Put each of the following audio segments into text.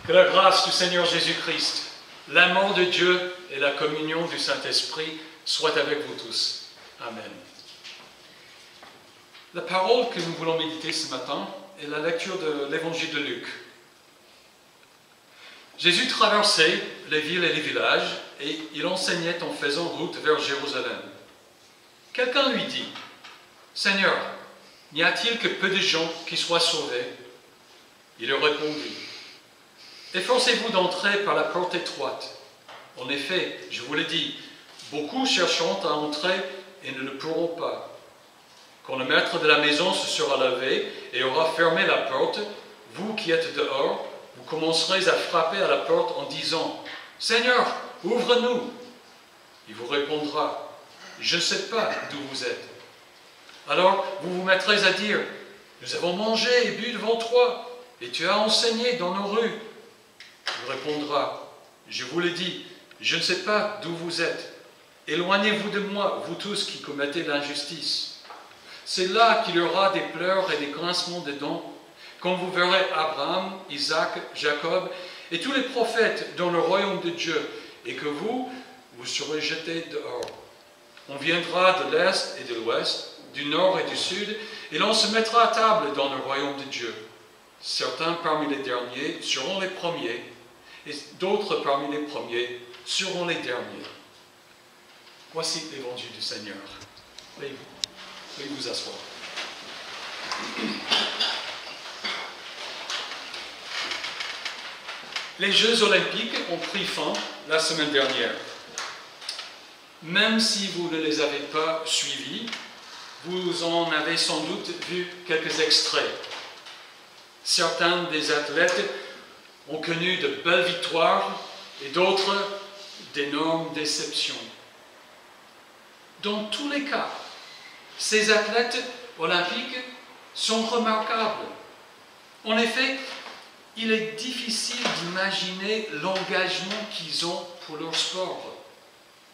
Que la grâce du Seigneur Jésus-Christ, l'amour de Dieu et la communion du Saint-Esprit soient avec vous tous. Amen. La parole que nous voulons méditer ce matin est la lecture de l'Évangile de Luc. Jésus traversait les villes et les villages et il enseignait en faisant route vers Jérusalem. Quelqu'un lui dit, « Seigneur, n'y a-t-il que peu de gens qui soient sauvés ?» Il leur répondit, « Efforcez-vous d'entrer par la porte étroite. En effet, je vous l'ai dit, beaucoup chercheront à entrer et ne le pourront pas. Quand le maître de la maison se sera levé et aura fermé la porte, vous qui êtes dehors, vous commencerez à frapper à la porte en disant, « Seigneur, ouvre-nous !» Il vous répondra, « Je ne sais pas d'où vous êtes. » Alors vous vous mettrez à dire, « Nous avons mangé et bu devant toi, et tu as enseigné dans nos rues. » Il répondra, « Je vous l'ai dit, je ne sais pas d'où vous êtes. Éloignez-vous de moi, vous tous qui commettez l'injustice. » C'est là qu'il y aura des pleurs et des grincements de dents, quand vous verrez Abraham, Isaac, Jacob et tous les prophètes dans le royaume de Dieu, et que vous serez jetés dehors. On viendra de l'est et de l'ouest, du nord et du sud, et l'on se mettra à table dans le royaume de Dieu. Certains parmi les derniers seront les premiers, et d'autres parmi les premiers seront les derniers. Voici l'évangile du Seigneur. Veuillez vous asseoir. Les Jeux olympiques ont pris fin la semaine dernière. Même si vous ne les avez pas suivis, vous en avez sans doute vu quelques extraits. Certains des athlètes ont connu de belles victoires et d'autres d'énormes déceptions. Dans tous les cas, ces athlètes olympiques sont remarquables. En effet, il est difficile d'imaginer l'engagement qu'ils ont pour leur sport,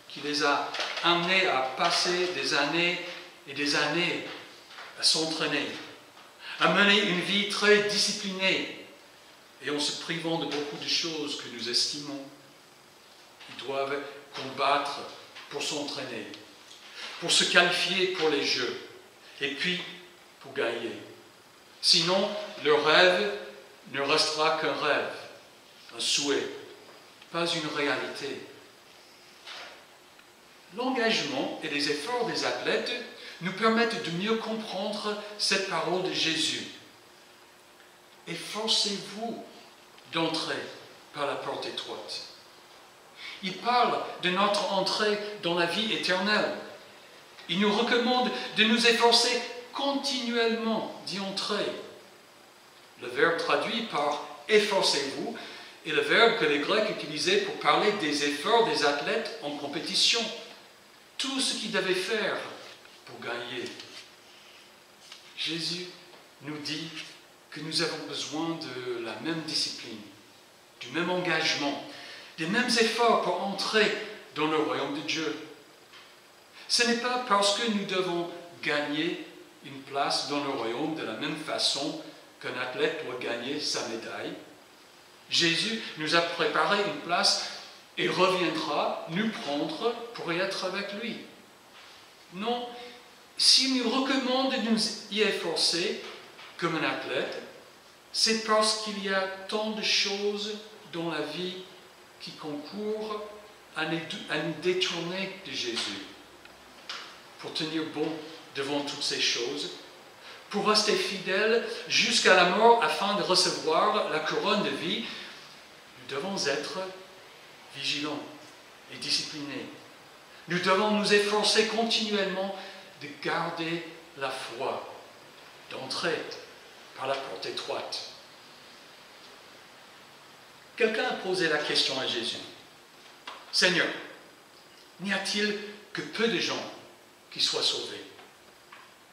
qui les a amenés à passer des années et des années à s'entraîner, à mener une vie très disciplinée et en se privant de beaucoup de choses que nous estimons. Ils doivent combattre pour s'entraîner, pour se qualifier pour les Jeux, et puis pour gagner. Sinon, leur rêve ne restera qu'un rêve, un souhait, pas une réalité. L'engagement et les efforts des athlètes nous permettent de mieux comprendre cette parole de Jésus. Efforcez-vous d'entrer par la porte étroite. Il parle de notre entrée dans la vie éternelle. Il nous recommande de nous efforcer continuellement d'y entrer. Le verbe traduit par « efforcez-vous » est le verbe que les Grecs utilisaient pour parler des efforts des athlètes en compétition. Tout ce qu'ils devaient faire pour gagner. Jésus nous dit que nous avons besoin de la même discipline, du même engagement, des mêmes efforts pour entrer dans le royaume de Dieu. Ce n'est pas parce que nous devons gagner une place dans le royaume de la même façon qu'un athlète doit gagner sa médaille. Jésus nous a préparé une place et reviendra nous prendre pour y être avec lui. Non, s'il nous recommande de nous y efforcer comme un athlète, c'est parce qu'il y a tant de choses dans la vie qui concourent à nous détourner de Jésus. Pour tenir bon devant toutes ces choses, pour rester fidèles jusqu'à la mort afin de recevoir la couronne de vie, nous devons être vigilants et disciplinés. Nous devons nous efforcer continuellement de garder la foi, d'entrer par la porte étroite. Quelqu'un a posé la question à Jésus. « Seigneur, n'y a-t-il que peu de gens qui soient sauvés ?»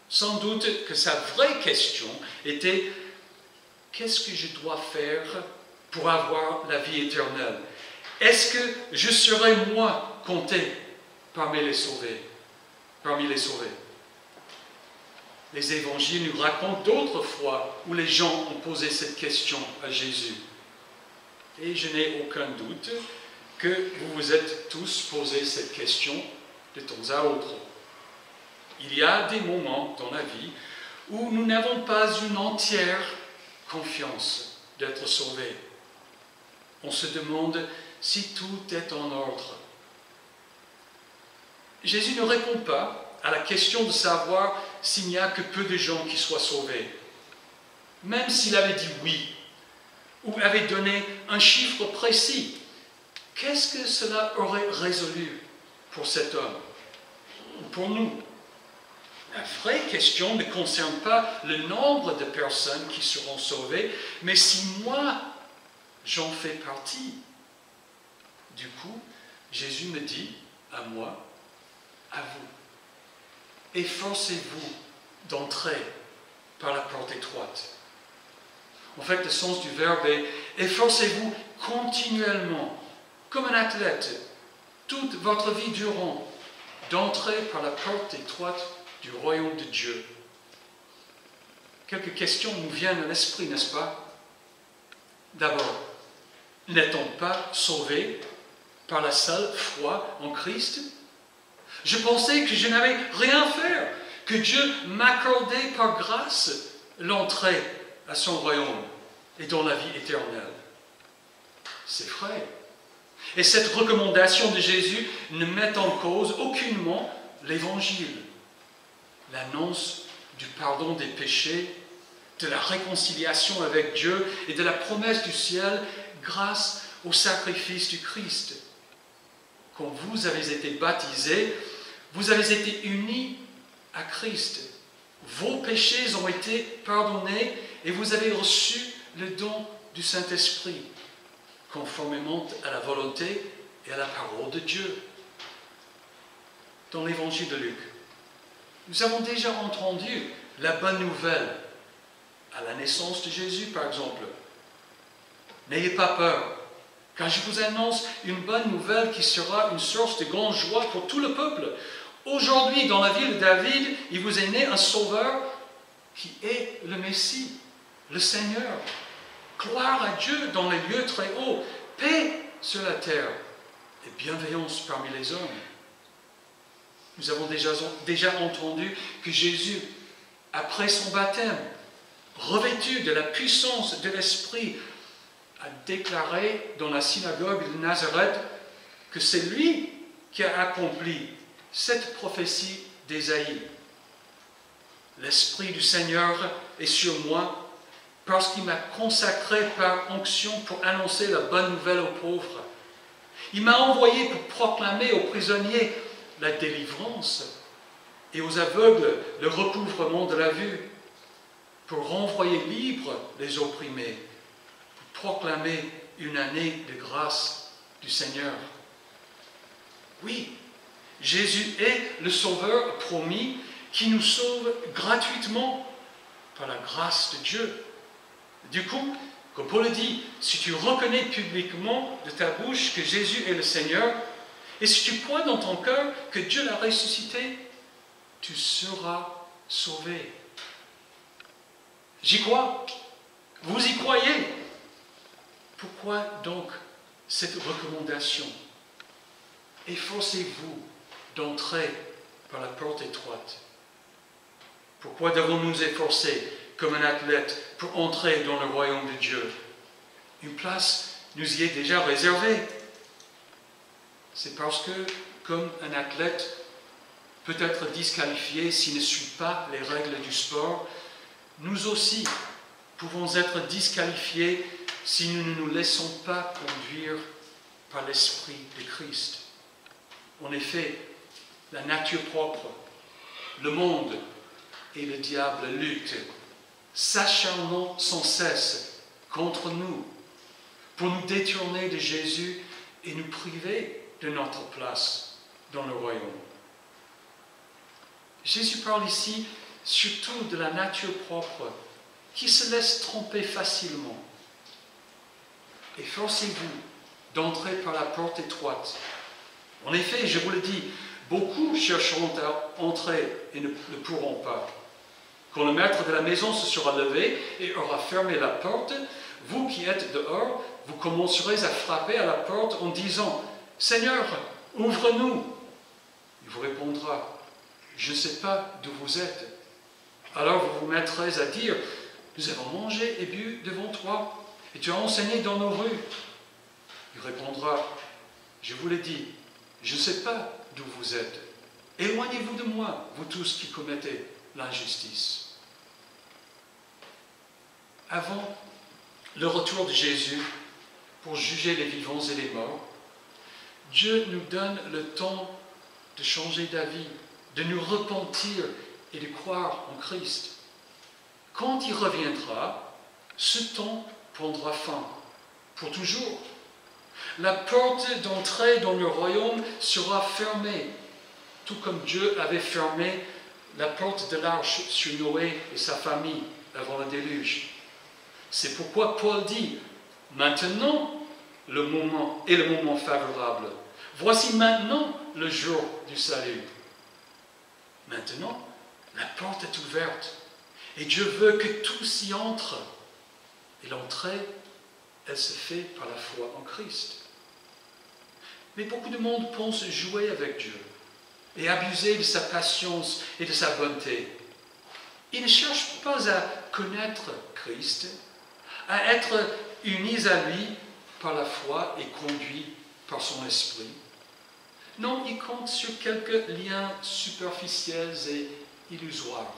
Sans doute que sa vraie question était « Qu'est-ce que je dois faire pour avoir la vie éternelle? Est-ce que je serai, moi, compté parmi les sauvés ?» Les évangiles nous racontent d'autres fois où les gens ont posé cette question à Jésus. Et je n'ai aucun doute que vous vous êtes tous posé cette question de temps à autre. Il y a des moments dans la vie où nous n'avons pas une entière confiance d'être sauvés. On se demande si tout est en ordre. Jésus ne répond pas à la question de savoir s'il n'y a que peu de gens qui soient sauvés. Même s'il avait dit oui, ou avait donné un chiffre précis, qu'est-ce que cela aurait résolu pour cet homme ou pour nous? La vraie question ne concerne pas le nombre de personnes qui seront sauvées, mais si moi, j'en fais partie. Du coup, Jésus me dit à moi, à vous, efforcez-vous d'entrer par la porte étroite. En fait, le sens du verbe est efforcez-vous continuellement, comme un athlète, toute votre vie durant, d'entrer par la porte étroite du royaume de Dieu. Quelques questions nous viennent à l'esprit, n'est-ce pas? D'abord, n'est-on pas sauvé par la seule foi en Christ? Je pensais que je n'avais rien à faire, que Dieu m'accordait par grâce l'entrée à son royaume et dans la vie éternelle. C'est vrai. Et cette recommandation de Jésus ne met en cause aucunement l'Évangile, l'annonce du pardon des péchés, de la réconciliation avec Dieu et de la promesse du ciel grâce au sacrifice du Christ. Quand vous avez été baptisés, vous avez été unis à Christ. Vos péchés ont été pardonnés et vous avez reçu le don du Saint-Esprit, conformément à la volonté et à la parole de Dieu. Dans l'Évangile de Luc, nous avons déjà entendu la bonne nouvelle à la naissance de Jésus, par exemple. N'ayez pas peur, car je vous annonce une bonne nouvelle qui sera une source de grande joie pour tout le peuple. Aujourd'hui, dans la ville de David, il vous est né un sauveur qui est le Messie, le Seigneur. Gloire à Dieu dans les lieux très hauts, paix sur la terre et bienveillance parmi les hommes. Nous avons déjà entendu que Jésus, après son baptême, revêtu de la puissance de l'Esprit, a déclaré dans la synagogue de Nazareth que c'est lui qui a accompli cette prophétie d'Ésaïe. L'Esprit du Seigneur est sur moi parce qu'il m'a consacré par onction pour annoncer la bonne nouvelle aux pauvres. Il m'a envoyé pour proclamer aux prisonniers la délivrance et aux aveugles le recouvrement de la vue, pour renvoyer libres les opprimés, pour proclamer une année de grâce du Seigneur. Oui, Jésus est le Sauveur promis qui nous sauve gratuitement par la grâce de Dieu. Du coup, comme Paul le dit, si tu reconnais publiquement de ta bouche que Jésus est le Seigneur, et si tu crois dans ton cœur que Dieu l'a ressuscité, tu seras sauvé. J'y crois. Vous y croyez. Pourquoi donc cette recommandation? Efforcez-vous d'entrer par la porte étroite. Pourquoi devons-nous nous efforcer comme un athlète pour entrer dans le royaume de Dieu? Une place nous y est déjà réservée. C'est parce que, comme un athlète peut être disqualifié s'il ne suit pas les règles du sport, nous aussi pouvons être disqualifiés si nous ne nous laissons pas conduire par l'Esprit de Christ. En effet, la nature propre, le monde et le diable luttent, s'acharnant sans cesse contre nous, pour nous détourner de Jésus et nous priver de notre place dans le royaume. Jésus parle ici surtout de la nature propre qui se laisse tromper facilement. Efforcez-vous d'entrer par la porte étroite. En effet, je vous le dis, beaucoup chercheront à entrer et ne pourront pas. Quand le maître de la maison se sera levé et aura fermé la porte, vous qui êtes dehors, vous commencerez à frapper à la porte en disant « Seigneur, ouvre-nous » Il vous répondra « Je ne sais pas d'où vous êtes ». Alors vous vous mettrez à dire « Nous avons mangé et bu devant toi, et tu as enseigné dans nos rues. » Il répondra « Je vous l'ai dit, je ne sais pas d'où vous êtes. Éloignez-vous de moi, vous tous qui commettez l'injustice. » Avant le retour de Jésus pour juger les vivants et les morts, Dieu nous donne le temps de changer d'avis, de nous repentir et de croire en Christ. Quand il reviendra, ce temps prendra fin, pour toujours. La porte d'entrée dans le royaume sera fermée, tout comme Dieu avait fermé la porte de l'arche sur Noé et sa famille avant le déluge. C'est pourquoi Paul dit, maintenant le moment est le moment favorable. Voici maintenant le jour du salut. Maintenant, la porte est ouverte et Dieu veut que tous y entrent. Et l'entrée, elle se fait par la foi en Christ. Mais beaucoup de monde pense jouer avec Dieu et abuser de sa patience et de sa bonté. Ils ne cherchent pas à connaître Christ, à être unis à lui par la foi et conduits par son esprit. Non, ils comptent sur quelques liens superficiels et illusoires.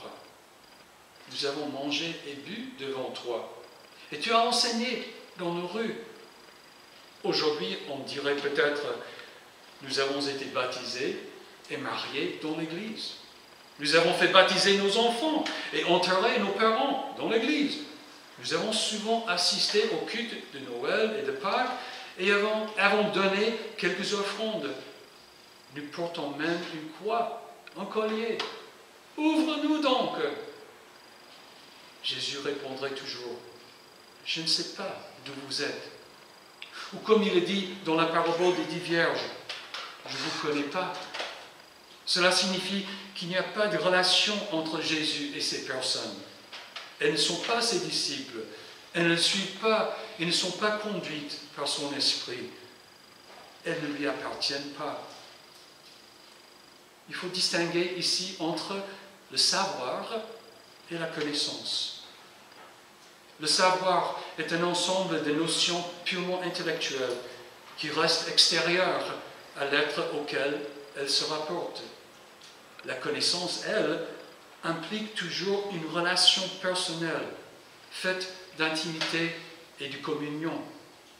Nous avons mangé et bu devant toi, et tu as enseigné dans nos rues. Aujourd'hui, on dirait peut-être, nous avons été baptisés et mariés dans l'Église. Nous avons fait baptiser nos enfants et enterrer nos parents dans l'Église. Nous avons souvent assisté au culte de Noël et de Pâques et avons donné quelques offrandes. Nous portons même une croix, un collier. Ouvre-nous donc. Jésus répondrait toujours, je ne sais pas d'où vous êtes. Ou comme il est dit dans la parabole des 10 vierges, je ne vous connais pas. Cela signifie qu'il n'y a pas de relation entre Jésus et ces personnes. Elles ne sont pas ses disciples. Elles ne le suivent pas et ne sont pas conduites par son esprit. Elles ne lui appartiennent pas. Il faut distinguer ici entre le savoir et la connaissance. Le savoir est un ensemble de notions purement intellectuelles qui restent extérieures à l'être auquel elles se rapportent. La connaissance, elle, implique toujours une relation personnelle, faite d'intimité et de communion,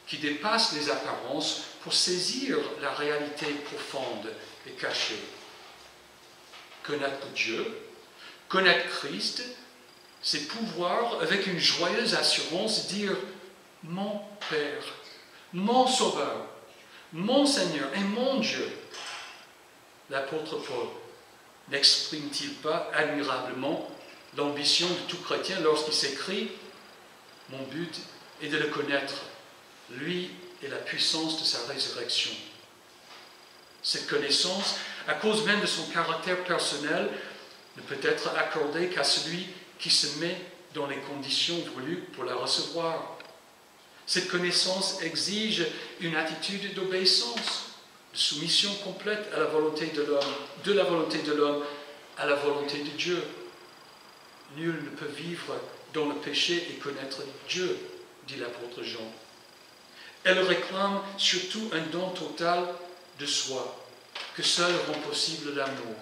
qui dépasse les apparences pour saisir la réalité profonde et cachée. Connaître Dieu, connaître Christ, c'est pouvoir, avec une joyeuse assurance, dire « Mon Père, mon Sauveur, mon Seigneur et mon Dieu ». L'apôtre Paul n'exprime-t-il pas admirablement l'ambition de tout chrétien lorsqu'il s'écrit « Mon but est de le connaître, lui et la puissance de sa résurrection ». Cette connaissance, à cause même de son caractère personnel, ne peut être accordée qu'à celui qui se met dans les conditions voulues pour la recevoir. Cette connaissance exige une attitude d'obéissance, de soumission complète à la volonté de l'homme, de la volonté de l'homme à la volonté de Dieu. Nul ne peut vivre dans le péché et connaître Dieu, dit l'apôtre Jean. Elle réclame surtout un don total de soi, que seul rend possible l'amour.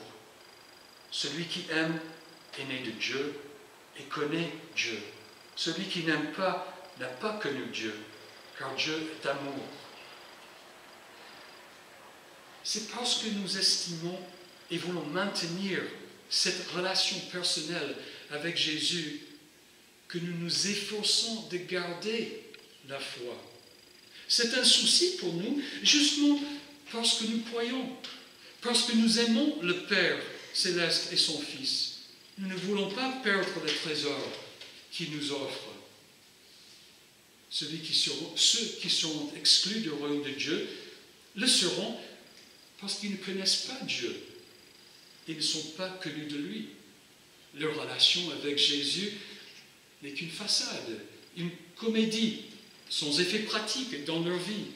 Celui qui aime est né de Dieu et connaît Dieu. Celui qui n'aime pas n'a pas connu Dieu, car Dieu est amour. C'est parce que nous estimons et voulons maintenir cette relation personnelle avec Jésus que nous nous efforçons de garder la foi. C'est un souci pour nous, justement parce que nous croyons, parce que nous aimons le Père céleste et son Fils. Nous ne voulons pas perdre le trésor qu'il nous offre. Ceux qui seront exclus du royaume de Dieu le seront parce qu'ils ne connaissent pas Dieu. Ils ne sont pas connus de lui. Leur relation avec Jésus n'est qu'une façade, une comédie sans effet pratique dans leur vie.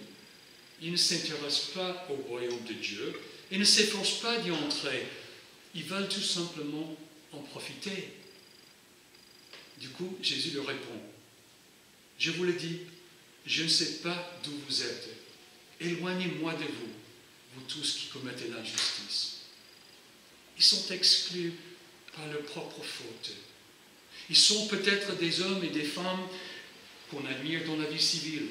Ils ne s'intéressent pas au royaume de Dieu et ne s'efforcent pas d'y entrer. Ils veulent tout simplement en profiter. Du coup, Jésus leur répond, « Je vous le dis, je ne sais pas d'où vous êtes. Éloignez-moi de vous, vous tous qui commettez l'injustice. » Ils sont exclus par leur propre faute. Ils sont peut-être des hommes et des femmes qu'on admire dans la vie civile.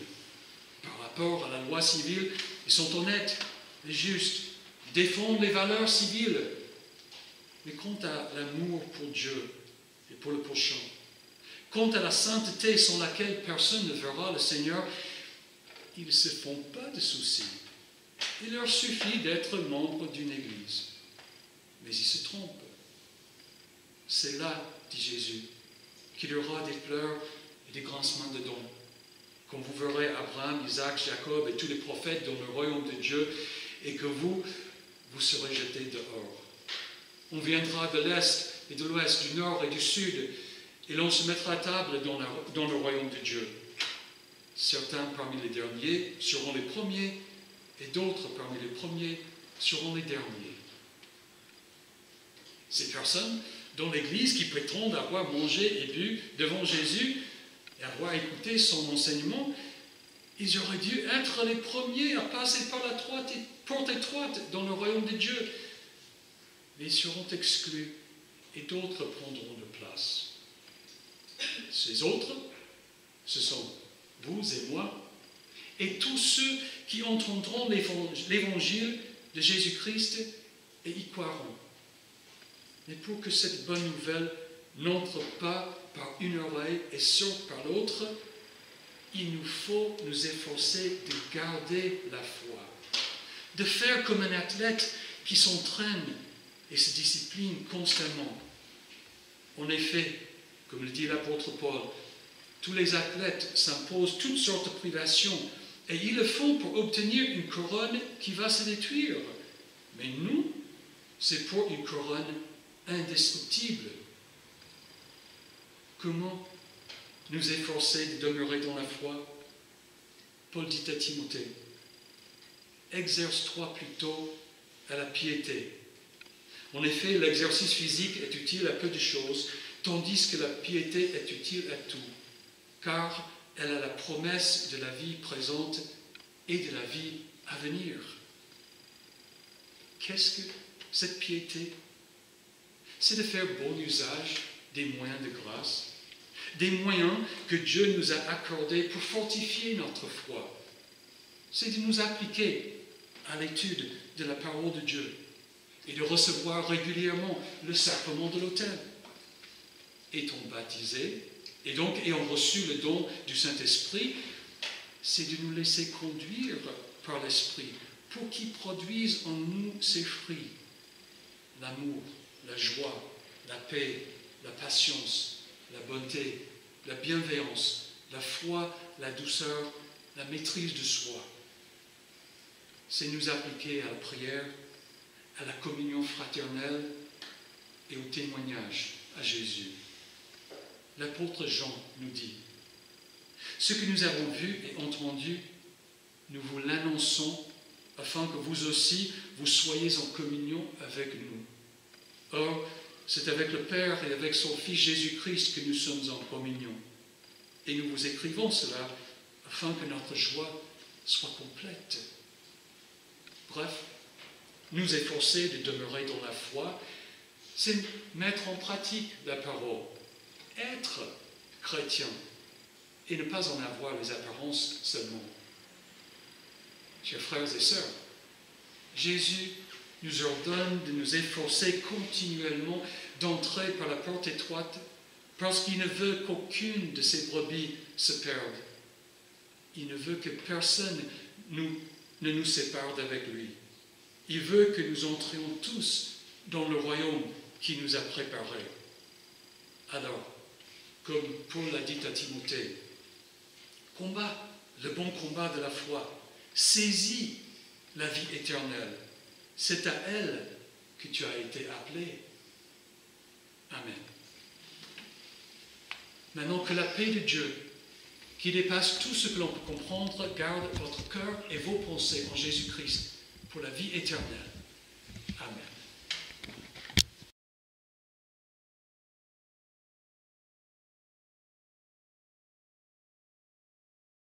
Par rapport à la loi civile, ils sont honnêtes et justes, défendent les valeurs civiles. Mais quant à l'amour pour Dieu et pour le prochain, quant à la sainteté sans laquelle personne ne verra le Seigneur, ils ne se font pas de soucis. Il leur suffit d'être membre d'une église. Mais ils se trompent. C'est là, dit Jésus, qu'il y aura des pleurs et des grincements de dents. Quand vous verrez Abraham, Isaac, Jacob et tous les prophètes dans le royaume de Dieu, et que vous serez jetés dehors. On viendra de l'Est et de l'Ouest, du Nord et du Sud, et l'on se mettra à table dans le royaume de Dieu. Certains parmi les derniers seront les premiers, et d'autres parmi les premiers seront les derniers. Ces personnes dans l'Église qui prétendent avoir mangé et bu devant Jésus et avoir écouté son enseignement, ils auraient dû être les premiers à passer par la porte étroite dans le royaume de Dieu. Mais ils seront exclus et d'autres prendront leur place. Ces autres, ce sont vous et moi, et tous ceux qui entendront l'évangile de Jésus-Christ et y croiront. Mais pour que cette bonne nouvelle n'entre pas par une oreille et sorte par l'autre, il nous faut nous efforcer de garder la foi, de faire comme un athlète qui s'entraîne et se discipline constamment. En effet, comme le dit l'apôtre Paul, tous les athlètes s'imposent toutes sortes de privations et ils le font pour obtenir une couronne qui va se détruire. Mais nous, c'est pour une couronne indestructible. Comment nous efforcer de demeurer dans la foi? Paul dit à Timothée, « Exerce-toi plutôt à la piété. En effet, l'exercice physique est utile à peu de choses, tandis que la piété est utile à tout, car elle a la promesse de la vie présente et de la vie à venir. » Qu'est-ce que cette piété? C'est de faire bon usage des moyens de grâce, des moyens que Dieu nous a accordés pour fortifier notre foi. C'est de nous appliquer à l'étude de la parole de Dieu et de recevoir régulièrement le sacrement de l'autel. Étant baptisés, et donc ayant reçu le don du Saint-Esprit, c'est de nous laisser conduire par l'Esprit pour qu'il produise en nous ses fruits. L'amour, la joie, la paix, la patience, la bonté, la bienveillance, la foi, la douceur, la maîtrise de soi. C'est nous appliquer à la prière, à la communion fraternelle et au témoignage à Jésus. L'apôtre Jean nous dit, « Ce que nous avons vu et entendu, nous vous l'annonçons afin que vous aussi, vous soyez en communion avec nous. Or, c'est avec le Père et avec son Fils Jésus-Christ que nous sommes en communion. Et nous vous écrivons cela afin que notre joie soit complète. » Bref, nous efforcer de demeurer dans la foi, c'est mettre en pratique la parole, être chrétien et ne pas en avoir les apparences seulement. Chers frères et sœurs, Jésus nous ordonne de nous efforcer continuellement d'entrer par la porte étroite parce qu'il ne veut qu'aucune de ses brebis se perde. Il ne veut que personne ne nous sépare d'avec lui. Il veut que nous entrions tous dans le royaume qu'il nous a préparé. Alors, comme Paul l'a dit à Timothée, combat le bon combat de la foi, saisis la vie éternelle. C'est à elle que tu as été appelé. Amen. Maintenant que la paix de Dieu, qui dépasse tout ce que l'on peut comprendre, garde votre cœur et vos pensées en Jésus-Christ pour la vie éternelle. Amen.